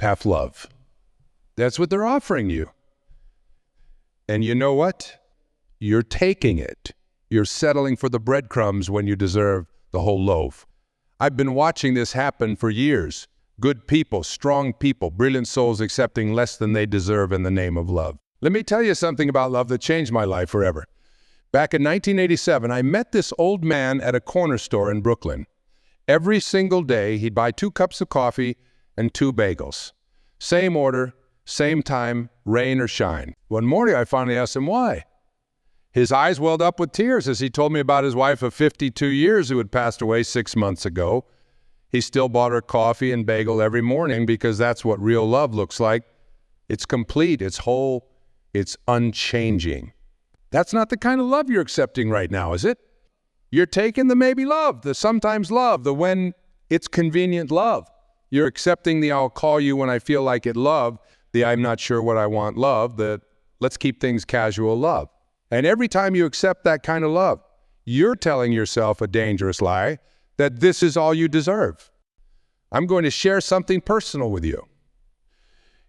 half love. That's what they're offering you. And you know what? You're taking it. You're settling for the breadcrumbs when you deserve the whole loaf. I've been watching this happen for years. Good people, strong people, brilliant souls accepting less than they deserve in the name of love. Let me tell you something about love that changed my life forever. Back in 1987, I met this old man at a corner store in Brooklyn. Every single day, he'd buy 2 cups of coffee and 2 bagels. Same order, same time, rain or shine. One morning, I finally asked him why. His eyes welled up with tears as he told me about his wife of 52 years who had passed away 6 months ago. He still bought her coffee and bagel every morning because that's what real love looks like. It's complete, it's whole, it's unchanging. That's not the kind of love you're accepting right now, is it? You're taking the maybe love, the sometimes love, the when it's convenient love. You're accepting the I'll call you when I feel like it love, the I'm not sure what I want love, the let's keep things casual love. And every time you accept that kind of love, you're telling yourself a dangerous lie that this is all you deserve. I'm going to share something personal with you.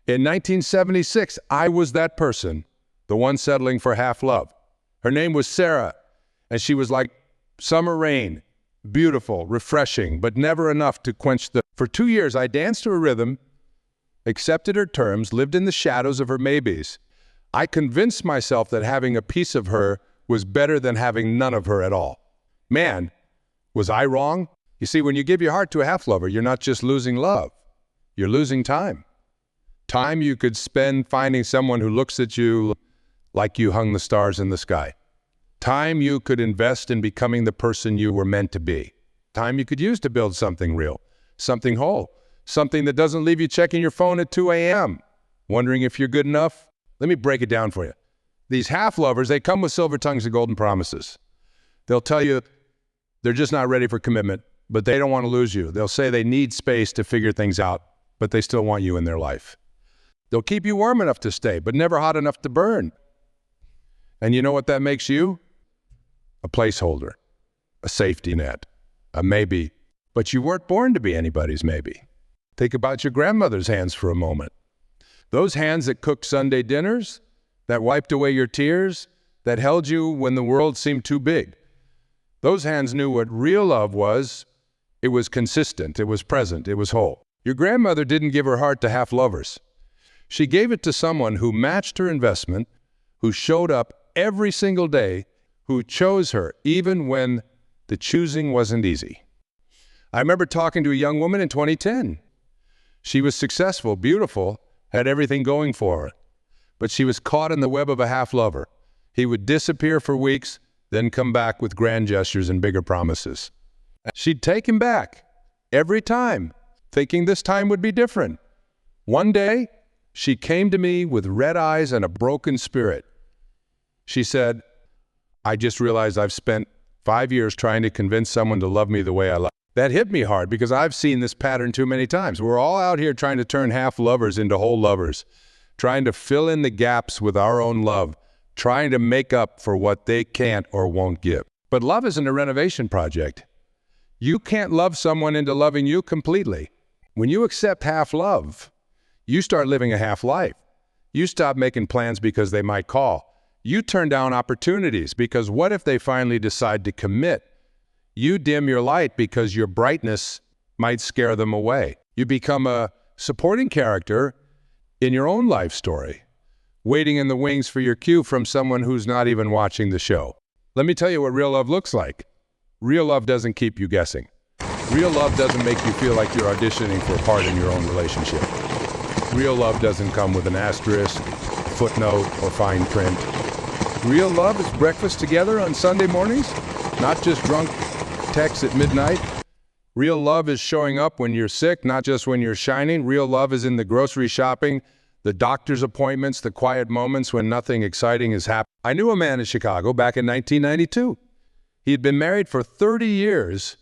In 1976, I was that person, the one settling for half love. Her name was Sarah, and she was like summer rain, beautiful, refreshing, but never enough to quench the... For 2 years, I danced to her rhythm, accepted her terms, lived in the shadows of her maybes. I convinced myself that having a piece of her was better than having none of her at all. Man, was I wrong? You see, when you give your heart to a half-lover, you're not just losing love, you're losing time. Time you could spend finding someone who looks at you like you hung the stars in the sky. Time you could invest in becoming the person you were meant to be. Time you could use to build something real, something whole, something that doesn't leave you checking your phone at 2 a.m., wondering if you're good enough. Let me break it down for you. These half-lovers, they come with silver tongues and golden promises. They'll tell you they're just not ready for commitment, but they don't want to lose you. They'll say they need space to figure things out, but they still want you in their life. They'll keep you warm enough to stay, but never hot enough to burn. And you know what that makes you? A placeholder, a safety net, a maybe. But you weren't born to be anybody's maybe. Think about your grandmother's hands for a moment. Those hands that cooked Sunday dinners, that wiped away your tears, that held you when the world seemed too big. Those hands knew what real love was. It was consistent, it was present, it was whole. Your grandmother didn't give her heart to half-lovers. She gave it to someone who matched her investment, who showed up every single day, who chose her even when the choosing wasn't easy. I remember talking to a young woman in 2010. She was successful, beautiful, had everything going for her, but she was caught in the web of a half-lover. He would disappear for weeks, then come back with grand gestures and bigger promises. She'd take him back every time, thinking this time would be different. One day, she came to me with red eyes and a broken spirit. She said, I just realized I've spent 5 years trying to convince someone to love me the way I love. That hit me hard because I've seen this pattern too many times. We're all out here trying to turn half-lovers into whole lovers, trying to fill in the gaps with our own love, trying to make up for what they can't or won't give. But love isn't a renovation project. You can't love someone into loving you completely. When you accept half-love, you start living a half-life. You stop making plans because they might call. You turn down opportunities because what if they finally decide to commit? You dim your light because your brightness might scare them away. You become a supporting character in your own life story, waiting in the wings for your cue from someone who's not even watching the show. Let me tell you what real love looks like. Real love doesn't keep you guessing. Real love doesn't make you feel like you're auditioning for a part in your own relationship. Real love doesn't come with an asterisk, footnote, or fine print. Real love is breakfast together on Sunday mornings, not just drunk texts at midnight. Real love is showing up when you're sick, not just when you're shining. Real love is in the grocery shopping, the doctor's appointments, the quiet moments when nothing exciting is happening. I knew a man in Chicago back in 1992. He had been married for 30 years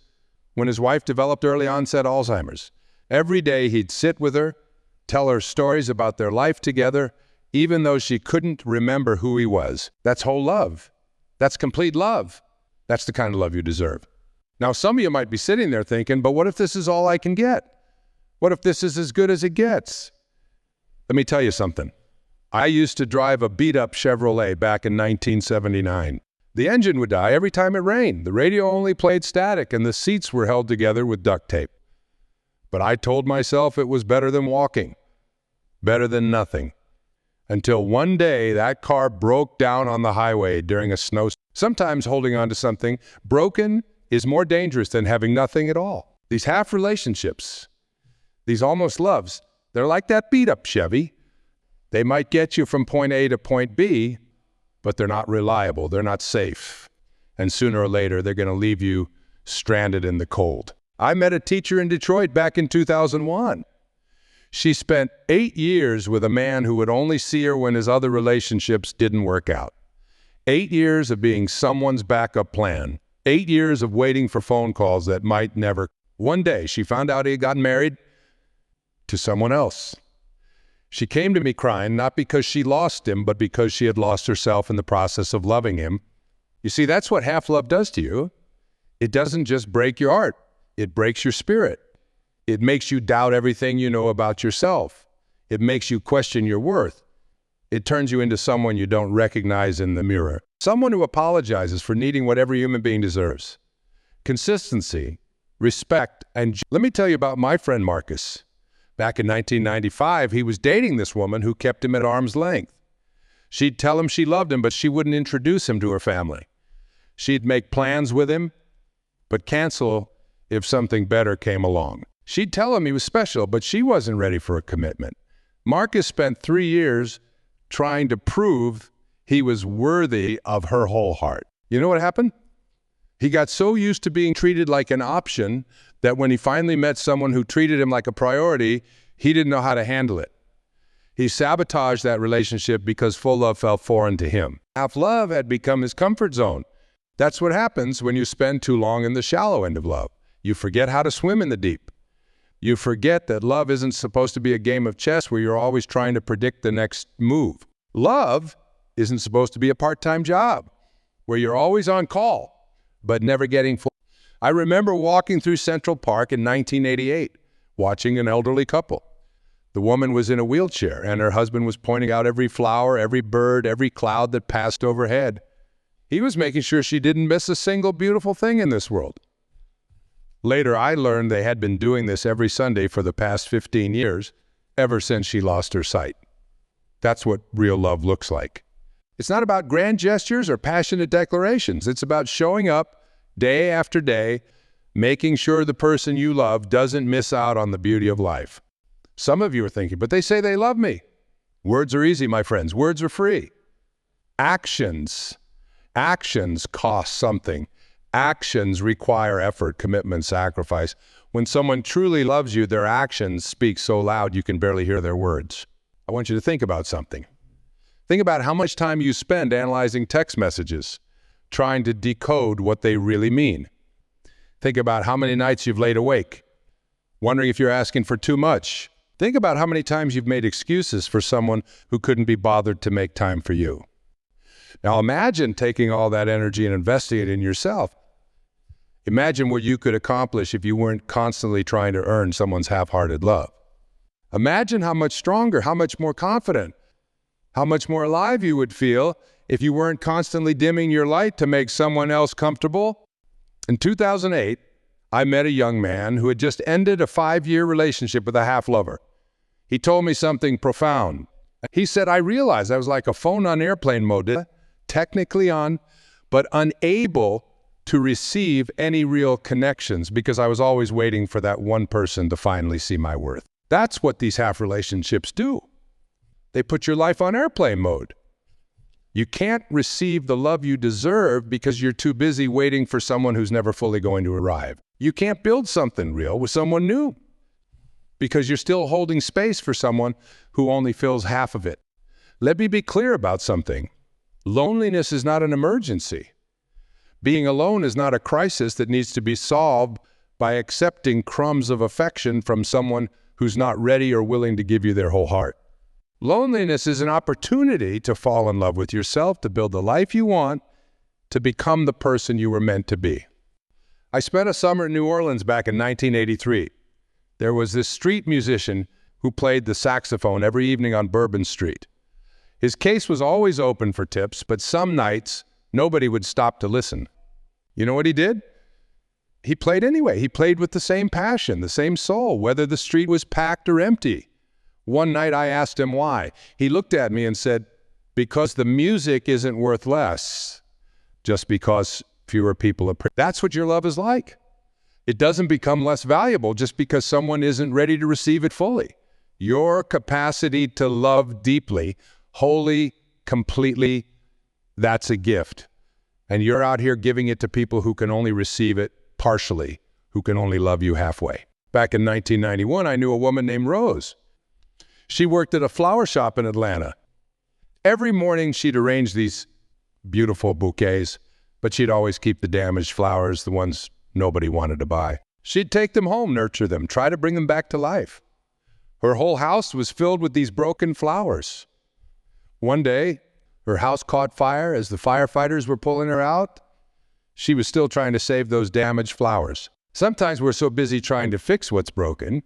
when his wife developed early onset Alzheimer's. Every day he'd sit with her, tell her stories about their life together, even though she couldn't remember who he was. That's whole love. That's complete love. That's the kind of love you deserve. Now, some of you might be sitting there thinking, but what if this is all I can get? What if this is as good as it gets? Let me tell you something. I used to drive a beat-up Chevrolet back in 1979. The engine would die every time it rained. The radio only played static, and the seats were held together with duct tape. But I told myself it was better than walking, better than nothing. Until one day, that car broke down on the highway during a snowstorm. Sometimes holding on to something broken is more dangerous than having nothing at all. These half relationships, these almost loves, they're like that beat-up Chevy. They might get you from point A to point B, but they're not reliable, they're not safe. And sooner or later, they're going to leave you stranded in the cold. I met a teacher in Detroit back in 2001. She spent 8 years with a man who would only see her when his other relationships didn't work out. 8 years of being someone's backup plan. 8 years of waiting for phone calls that might never. One day, she found out he had gotten married to someone else. She came to me crying, not because she lost him, but because she had lost herself in the process of loving him. You see, that's what half-love does to you. It doesn't just break your heart. It breaks your spirit. It makes you doubt everything you know about yourself. It makes you question your worth. It turns you into someone you don't recognize in the mirror. Someone who apologizes for needing what every human being deserves. Consistency, respect, and let me tell you about my friend Marcus. Back in 1995, he was dating this woman who kept him at arm's length. She'd tell him she loved him, but she wouldn't introduce him to her family. She'd make plans with him, but cancel if something better came along. She'd tell him he was special, but she wasn't ready for a commitment. Marcus spent 3 years trying to prove he was worthy of her whole heart. You know what happened? He got so used to being treated like an option that when he finally met someone who treated him like a priority, he didn't know how to handle it. He sabotaged that relationship because full love felt foreign to him. Half love had become his comfort zone. That's what happens when you spend too long in the shallow end of love. You forget how to swim in the deep. You forget that love isn't supposed to be a game of chess where you're always trying to predict the next move. Love isn't supposed to be a part-time job where you're always on call, but never getting full. I remember walking through Central Park in 1988, watching an elderly couple. The woman was in a wheelchair, and her husband was pointing out every flower, every bird, every cloud that passed overhead. He was making sure she didn't miss a single beautiful thing in this world. Later, I learned they had been doing this every Sunday for the past 15 years, ever since she lost her sight. That's what real love looks like. It's not about grand gestures or passionate declarations. It's about showing up day after day, making sure the person you love doesn't miss out on the beauty of life. Some of you are thinking, but they say they love me. Words are easy, my friends. Words are free. Actions cost something. Actions require effort, commitment, sacrifice. When someone truly loves you, their actions speak so loud you can barely hear their words. I want you to think about something. Think about how much time you spend analyzing text messages, trying to decode what they really mean. Think about how many nights you've laid awake, wondering if you're asking for too much. Think about how many times you've made excuses for someone who couldn't be bothered to make time for you. Now imagine taking all that energy and investing it in yourself. Imagine what you could accomplish if you weren't constantly trying to earn someone's half-hearted love. Imagine how much stronger, how much more confident, how much more alive you would feel if you weren't constantly dimming your light to make someone else comfortable. In 2008, I met a young man who had just ended a 5-year relationship with a half-lover. He told me something profound. He said, I realized I was like a phone on airplane mode, technically on, but unable to receive any real connections because I was always waiting for that one person to finally see my worth. That's what these half relationships do. They put your life on airplane mode. You can't receive the love you deserve because you're too busy waiting for someone who's never fully going to arrive. You can't build something real with someone new because you're still holding space for someone who only fills half of it. Let me be clear about something. Loneliness is not an emergency. Being alone is not a crisis that needs to be solved by accepting crumbs of affection from someone who's not ready or willing to give you their whole heart. Loneliness is an opportunity to fall in love with yourself, to build the life you want, to become the person you were meant to be. I spent a summer in New Orleans back in 1983. There was this street musician who played the saxophone every evening on Bourbon Street. His case was always open for tips, but some nights, nobody would stop to listen. You know what he did? He played anyway. He played with the same passion, the same soul, whether the street was packed or empty. One night I asked him why. He looked at me and said, "Because the music isn't worth less, just because fewer people appreciate." That's what your love is like. It doesn't become less valuable just because someone isn't ready to receive it fully. Your capacity to love deeply, wholly, completely, that's a gift. And you're out here giving it to people who can only receive it partially, who can only love you halfway. Back in 1991, I knew a woman named Rose. She worked at a flower shop in Atlanta. Every morning she'd arrange these beautiful bouquets, but she'd always keep the damaged flowers, the ones nobody wanted to buy. She'd take them home, nurture them, try to bring them back to life. Her whole house was filled with these broken flowers. One day, her house caught fire as the firefighters were pulling her out. She was still trying to save those damaged flowers. Sometimes we're so busy trying to fix what's broken,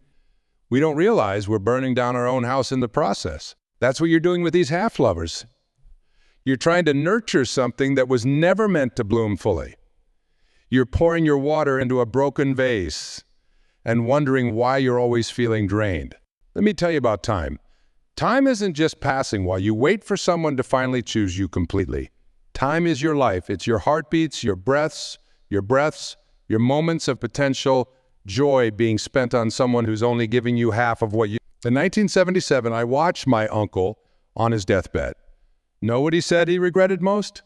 we don't realize we're burning down our own house in the process. That's what you're doing with these half-lovers. You're trying to nurture something that was never meant to bloom fully. You're pouring your water into a broken vase and wondering why you're always feeling drained. Let me tell you about time. Time isn't just passing while you wait for someone to finally choose you completely. Time is your life. It's your heartbeats, your breaths, your moments of potential joy being spent on someone who's only giving you half of what you... In 1977, I watched my uncle on his deathbed. Know what he said he regretted most?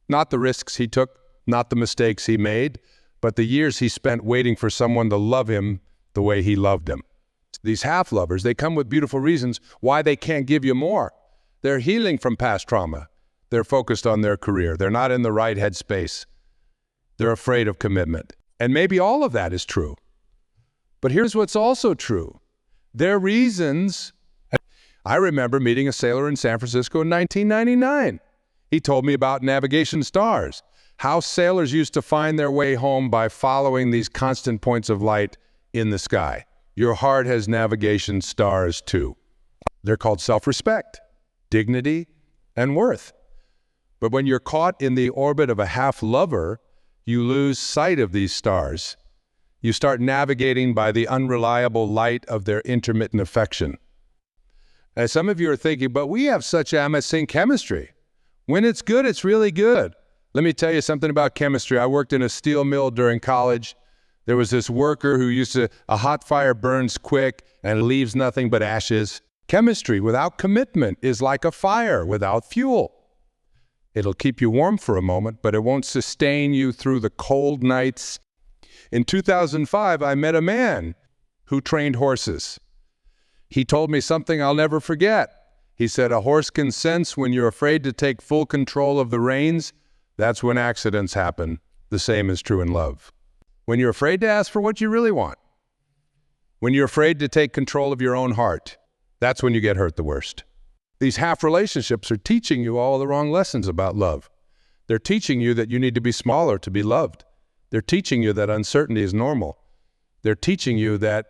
Not the risks he took, not the mistakes he made, but the years he spent waiting for someone to love him the way he loved him. These half-lovers, they come with beautiful reasons why they can't give you more. They're healing from past trauma. They're focused on their career. They're not in the right headspace. They're afraid of commitment. And maybe all of that is true. But here's what's also true. Their reasons... I remember meeting a sailor in San Francisco in 1999. He told me about navigation stars, how sailors used to find their way home by following these constant points of light in the sky. Your heart has navigation stars too. They're called self-respect, dignity, and worth. But when you're caught in the orbit of a half-lover, you lose sight of these stars. You start navigating by the unreliable light of their intermittent affection. As some of you are thinking, but we have such amazing chemistry. When it's good, it's really good. Let me tell you something about chemistry. I worked in a steel mill during college. There was this worker who a hot fire burns quick and leaves nothing but ashes. Chemistry without commitment is like a fire without fuel. It'll keep you warm for a moment, but it won't sustain you through the cold nights. In 2005, I met a man who trained horses. He told me something I'll never forget. He said, a horse can sense when you're afraid to take full control of the reins. That's when accidents happen. The same is true in love. When you're afraid to ask for what you really want. When you're afraid to take control of your own heart. That's when you get hurt the worst. These half relationships are teaching you all the wrong lessons about love. They're teaching you that you need to be smaller to be loved. They're teaching you that uncertainty is normal. They're teaching you that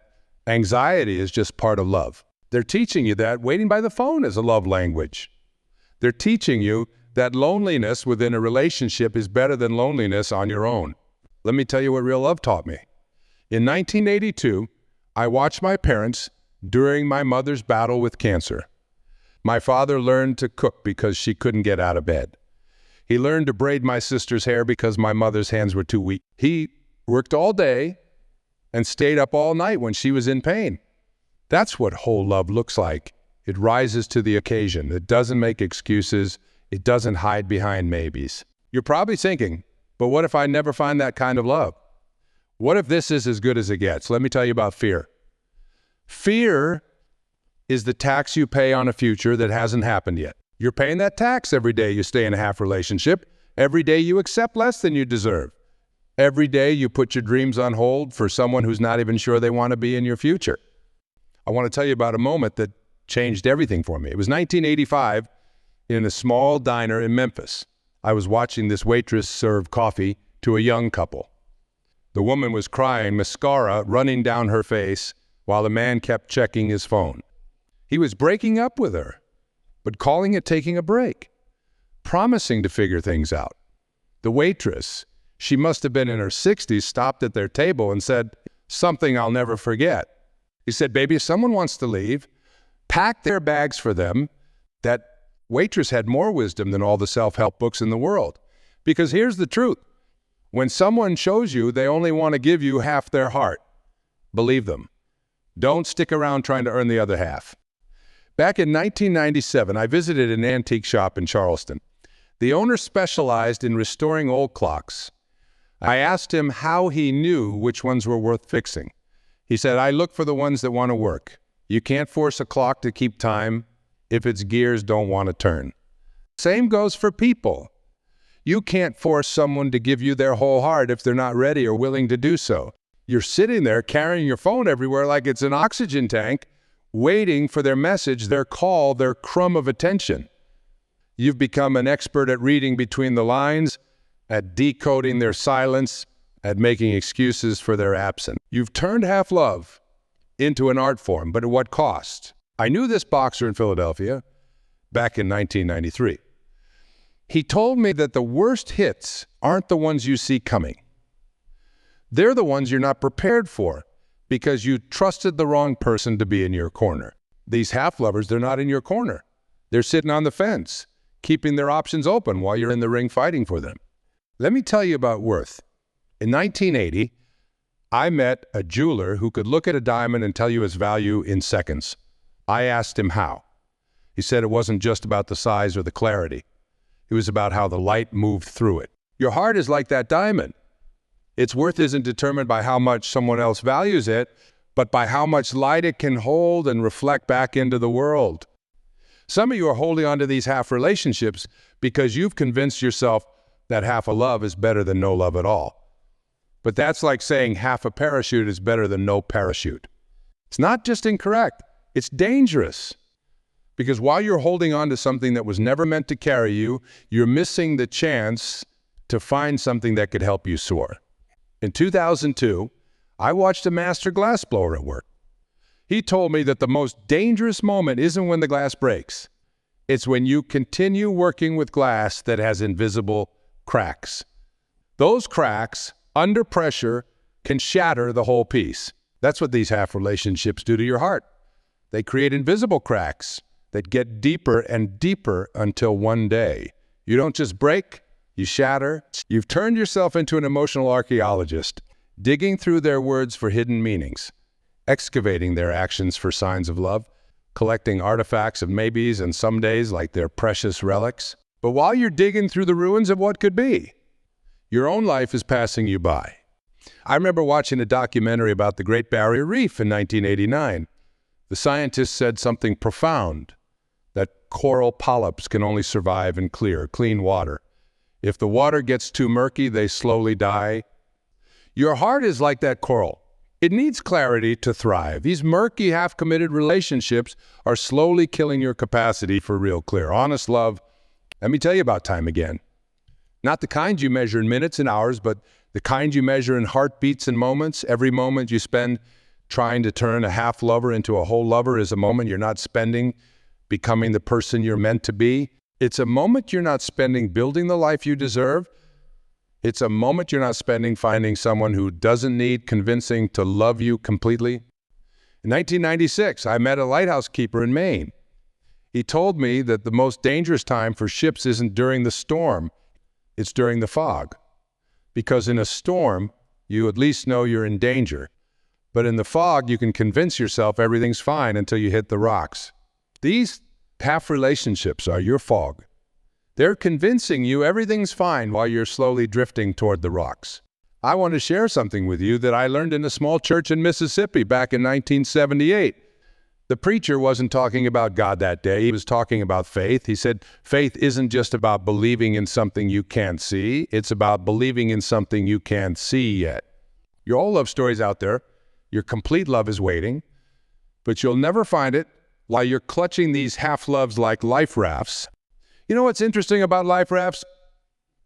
anxiety is just part of love. They're teaching you that waiting by the phone is a love language. They're teaching you that loneliness within a relationship is better than loneliness on your own. Let me tell you what real love taught me. In 1982, I watched my parents during my mother's battle with cancer. My father learned to cook because she couldn't get out of bed. He learned to braid my sister's hair because my mother's hands were too weak. He worked all day and stayed up all night when she was in pain. That's what whole love looks like. It rises to the occasion. It doesn't make excuses. It doesn't hide behind maybes. You're probably thinking, but what if I never find that kind of love? What if this is as good as it gets? Let me tell you about fear. Fear is the tax you pay on a future that hasn't happened yet. You're paying that tax every day you stay in a half relationship. Every day you accept less than you deserve. Every day you put your dreams on hold for someone who's not even sure they want to be in your future. I want to tell you about a moment that changed everything for me. It was 1985 in a small diner in Memphis. I was watching this waitress serve coffee to a young couple. The woman was crying, mascara running down her face, while the man kept checking his phone. He was breaking up with her, but calling it taking a break, promising to figure things out. The waitress, she must have been in her 60s, stopped at their table and said something I'll never forget. He said, "Baby, if someone wants to leave, pack their bags for them." That waitress had more wisdom than all the self-help books in the world. Because here's the truth. When someone shows you they only want to give you half their heart, believe them. Don't stick around trying to earn the other half. Back in 1997, I visited an antique shop in Charleston. The owner specialized in restoring old clocks. I asked him how he knew which ones were worth fixing. He said, "I look for the ones that want to work. You can't force a clock to keep time if its gears don't want to turn." Same goes for people. You can't force someone to give you their whole heart if they're not ready or willing to do so. You're sitting there carrying your phone everywhere like it's an oxygen tank, waiting for their message, their call, their crumb of attention. You've become an expert at reading between the lines, at decoding their silence, at making excuses for their absence. You've turned half love into an art form, but at what cost? I knew this boxer in Philadelphia back in 1993. He told me that the worst hits aren't the ones you see coming. They're the ones you're not prepared for because you trusted the wrong person to be in your corner. These half-lovers, they're not in your corner. They're sitting on the fence, keeping their options open while you're in the ring fighting for them. Let me tell you about worth. In 1980, I met a jeweler who could look at a diamond and tell you its value in seconds. I asked him how. He said it wasn't just about the size or the clarity. It was about how the light moved through it. Your heart is like that diamond. Its worth isn't determined by how much someone else values it, but by how much light it can hold and reflect back into the world. Some of you are holding on to these half relationships because you've convinced yourself that half a love is better than no love at all. But that's like saying half a parachute is better than no parachute. It's not just incorrect, it's dangerous. Because while you're holding on to something that was never meant to carry you, you're missing the chance to find something that could help you soar. In 2002, I watched a master glassblower at work. He told me that the most dangerous moment isn't when the glass breaks. It's when you continue working with glass that has invisible cracks. Those cracks, under pressure, can shatter the whole piece. That's what these half relationships do to your heart. They create invisible cracks that get deeper and deeper until one day you don't just break, you shatter. You've turned yourself into an emotional archaeologist, digging through their words for hidden meanings, excavating their actions for signs of love, collecting artifacts of maybes and somedays like they're precious relics. But while you're digging through the ruins of what could be, your own life is passing you by. I remember watching a documentary about the Great Barrier Reef in 1989. The scientists said something profound, that coral polyps can only survive in clear, clean water. If the water gets too murky, they slowly die. Your heart is like that coral. It needs clarity to thrive. These murky, half-committed relationships are slowly killing your capacity for real, clear, honest love. Let me tell you about time again. Not the kind you measure in minutes and hours, but the kind you measure in heartbeats and moments. Every moment you spend trying to turn a half-lover into a whole lover is a moment you're not spending becoming the person you're meant to be. It's a moment you're not spending building the life you deserve. It's a moment you're not spending finding someone who doesn't need convincing to love you completely. In 1996, I met a lighthouse keeper in Maine. He told me that the most dangerous time for ships isn't during the storm, it's during the fog. Because in a storm, you at least know you're in danger. But in the fog, you can convince yourself everything's fine until you hit the rocks. These half relationships are your fog. They're convincing you everything's fine while you're slowly drifting toward the rocks. I want to share something with you that I learned in a small church in Mississippi back in 1978. The preacher wasn't talking about God that day. He was talking about faith. He said, faith isn't just about believing in something you can't see. It's about believing in something you can't see yet. Your old love story's out there. Your complete love is waiting. But you'll never find it while you're clutching these half-loves like life rafts. You know what's interesting about life rafts?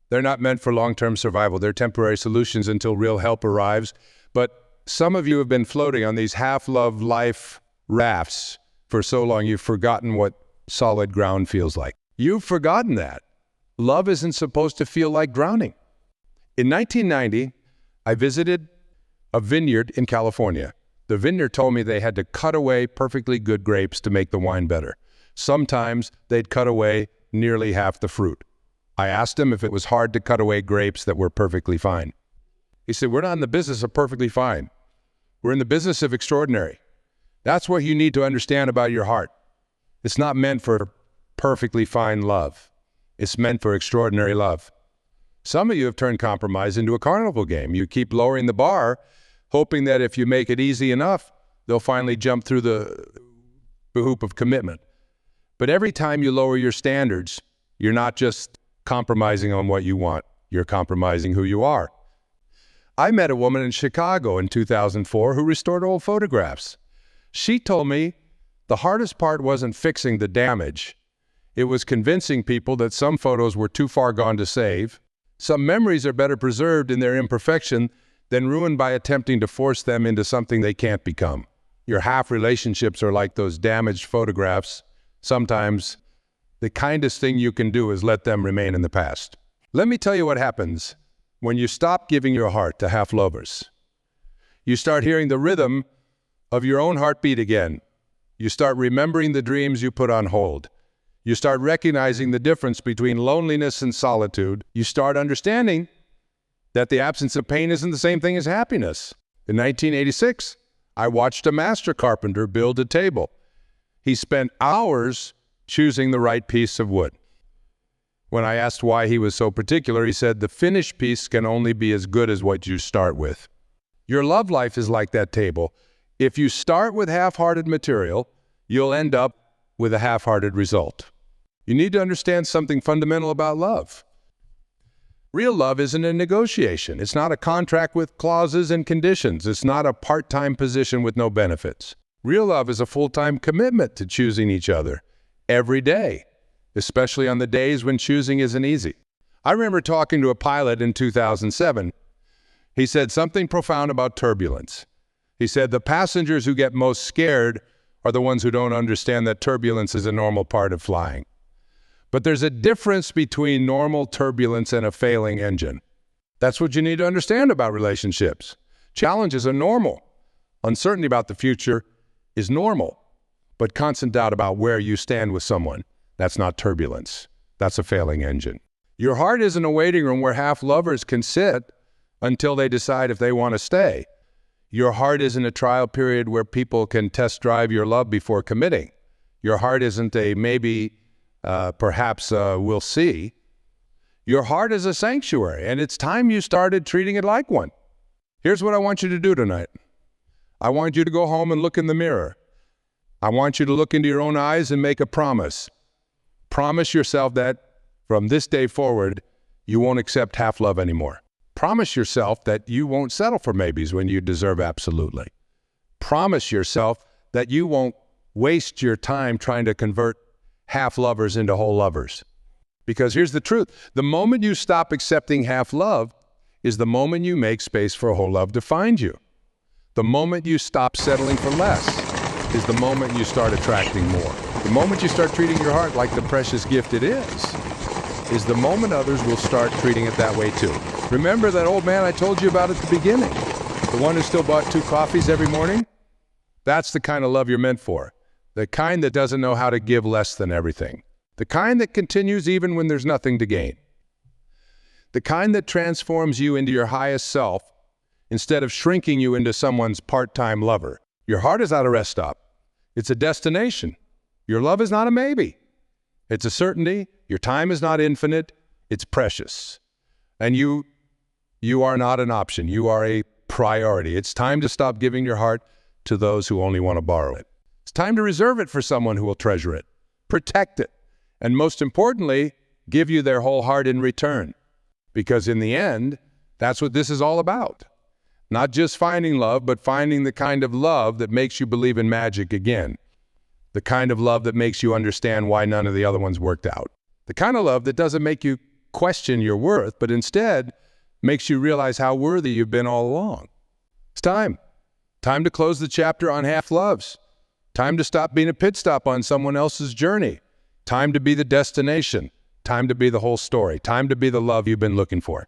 They're not meant for long-term survival. They're temporary solutions until real help arrives. But some of you have been floating on these half-love life rafts for so long you've forgotten what solid ground feels like. You've forgotten that. Love isn't supposed to feel like drowning. In 1990, I visited a vineyard in California. The vineyard told me they had to cut away perfectly good grapes to make the wine better. Sometimes they'd cut away nearly half the fruit. I asked him if it was hard to cut away grapes that were perfectly fine. He said, "We're not in the business of perfectly fine. We're in the business of extraordinary. That's what you need to understand about your heart. It's not meant for perfectly fine love. It's meant for extraordinary love." Some of you have turned compromise into a carnival game. You keep lowering the bar, hoping that if you make it easy enough, they'll finally jump through the hoop of commitment. But every time you lower your standards, you're not just compromising on what you want, you're compromising who you are. I met a woman in Chicago in 2004 who restored old photographs. She told me the hardest part wasn't fixing the damage. It was convincing people that some photos were too far gone to save. Some memories are better preserved in their imperfection than ruined by attempting to force them into something they can't become. Your half relationships are like those damaged photographs. Sometimes the kindest thing you can do is let them remain in the past. Let me tell you what happens when you stop giving your heart to half lovers. You start hearing the rhythm of your own heartbeat again. You start remembering the dreams you put on hold. You start recognizing the difference between loneliness and solitude. You start understanding that the absence of pain isn't the same thing as happiness. In 1986, I watched a master carpenter build a table. He spent hours choosing the right piece of wood. When I asked why he was so particular, he said, "The finished piece can only be as good as what you start with." Your love life is like that table. If you start with half-hearted material, you'll end up with a half-hearted result. You need to understand something fundamental about love. Real love isn't a negotiation. It's not a contract with clauses and conditions. It's not a part-time position with no benefits. Real love is a full-time commitment to choosing each other every day, especially on the days when choosing isn't easy. I remember talking to a pilot in 2007. He said something profound about turbulence. He said, "The passengers who get most scared are the ones who don't understand that turbulence is a normal part of flying." But there's a difference between normal turbulence and a failing engine. That's what you need to understand about relationships. Challenges are normal. Uncertainty about the future is normal. But constant doubt about where you stand with someone, that's not turbulence. That's a failing engine. Your heart isn't a waiting room where half lovers can sit until they decide if they want to stay. Your heart isn't a trial period where people can test drive your love before committing. Your heart isn't a maybe, perhaps, we'll see. Your heart is a sanctuary, and it's time you started treating it like one. Here's what I want you to do tonight. I want you to go home and look in the mirror. I want you to look into your own eyes and make a promise. Promise yourself that from this day forward, you won't accept half love anymore. Promise yourself that you won't settle for maybes when you deserve absolutely. Promise yourself that you won't waste your time trying to convert half lovers into whole lovers. Because here's the truth. The moment you stop accepting half love is the moment you make space for whole love to find you. The moment you stop settling for less is the moment you start attracting more. The moment you start treating your heart like the precious gift it is the moment others will start treating it that way too. Remember that old man I told you about at the beginning? The one who still bought 2 coffees every morning? That's the kind of love you're meant for. The kind that doesn't know how to give less than everything. The kind that continues even when there's nothing to gain. The kind that transforms you into your highest self instead of shrinking you into someone's part-time lover. Your heart is not a rest stop. It's a destination. Your love is not a maybe. It's a certainty. Your time is not infinite. It's precious. And you are not an option. You are a priority. It's time to stop giving your heart to those who only want to borrow it. It's time to reserve it for someone who will treasure it, protect it, and most importantly, give you their whole heart in return. Because in the end, that's what this is all about. Not just finding love, but finding the kind of love that makes you believe in magic again. The kind of love that makes you understand why none of the other ones worked out. The kind of love that doesn't make you question your worth, but instead makes you realize how worthy you've been all along. It's time. Time to close the chapter on half loves. Time to stop being a pit stop on someone else's journey. Time to be the destination. Time to be the whole story. Time to be the love you've been looking for.